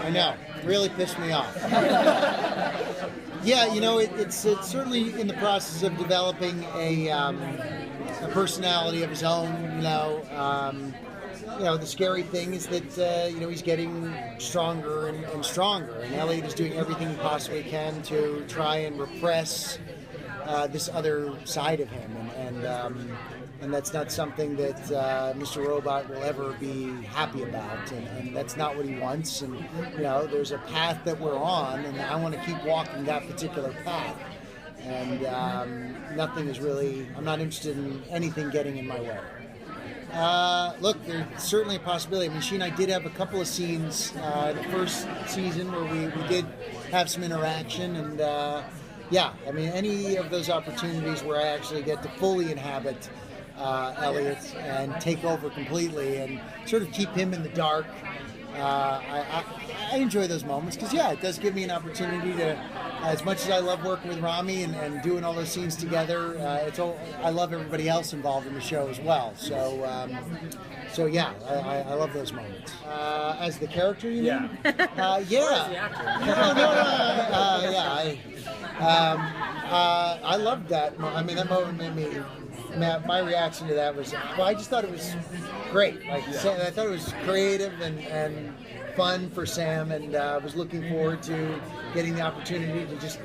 I know. Really pissed me off. Yeah, you know, it's certainly in the process of developing a personality of his own. The scary thing is that he's getting stronger and stronger, and Elliot is doing everything he possibly can to try and repress this other side of him, and that's not something that Mr. Robot will ever be happy about, and that's not what he wants. And there's a path that we're on, and I want to keep walking that particular path. And I'm not interested in anything getting in my way. Look, there's certainly a possibility. I mean, she and I did have a couple of scenes in the first season where we did have some interaction, and any of those opportunities where I actually get to fully inhabit Elliot and take over completely and sort of keep him in the dark. I enjoy those moments because, it does give me an opportunity to, as much as I love working with Rami and doing all those scenes together, I love everybody else involved in the show as well. So I love those moments. As the character, you mean? Yeah. I loved that. I mean, that moment made me. My reaction to that was, I just thought it was great. I thought it was creative and fun for Sam, and I was looking forward to getting the opportunity to just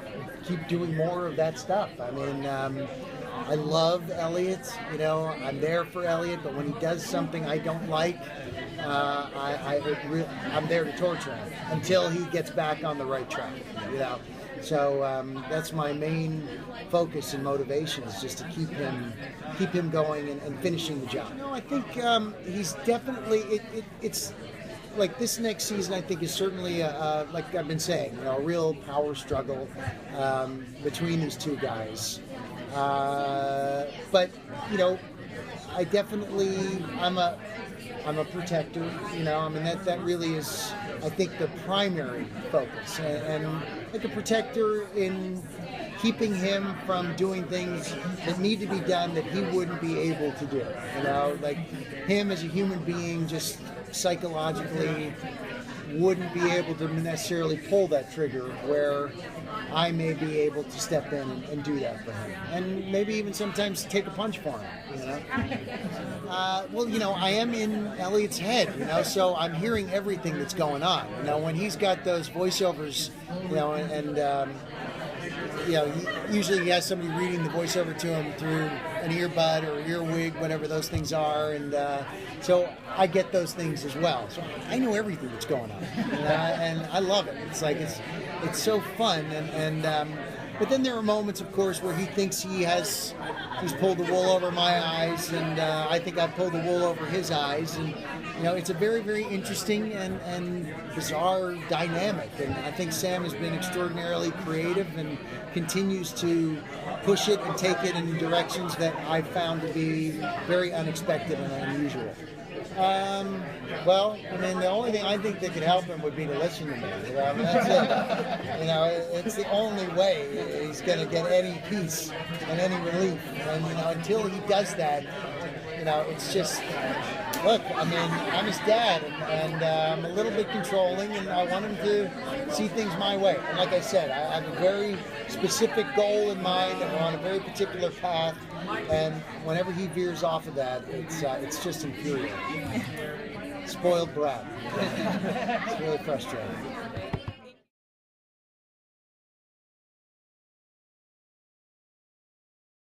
keep doing more of that stuff. I mean, I love Elliot. I'm there for Elliot, but when he does something I don't like, I'm there to torture him until he gets back on the right track. So that's my main focus and motivation, is just to keep him going and finishing the job. I think he's definitely it's like this next season. I think is certainly like I've been saying, a real power struggle between these two guys. But I definitely I'm a protector. That really is, I think, the primary focus, and like a protector in keeping him from doing things that need to be done that he wouldn't be able to do. Like him as a human being, just psychologically wouldn't be able to necessarily pull that trigger, where I may be able to step in and do that for him, and maybe even sometimes take a punch for him. I am in Elliot's head, so I'm hearing everything that's going on. When he's got those voiceovers, usually he has somebody reading the voiceover to him through an earbud or earwig, whatever those things are, and so I get those things as well. So I know everything that's going on, and I love it. It's like it's so fun, but then there are moments, of course, where he thinks he's pulled the wool over my eyes, and I think I've pulled the wool over his eyes, and it's a very, very interesting and bizarre dynamic, and I think Sam has been extraordinarily creative and continues to push it and take it in directions that I've found to be very unexpected and unusual. The only thing I think that could help him would be to listen to me. That's it. It's the only way he's going to get any peace and any relief. And until he does that, it's just. Look, I'm his dad, and I'm a little bit controlling, and I want him to see things my way. And like I said, I have a very specific goal in mind, and we're on a very particular path. And whenever he veers off of that, it's just infuriating. Spoiled brat. It's really frustrating.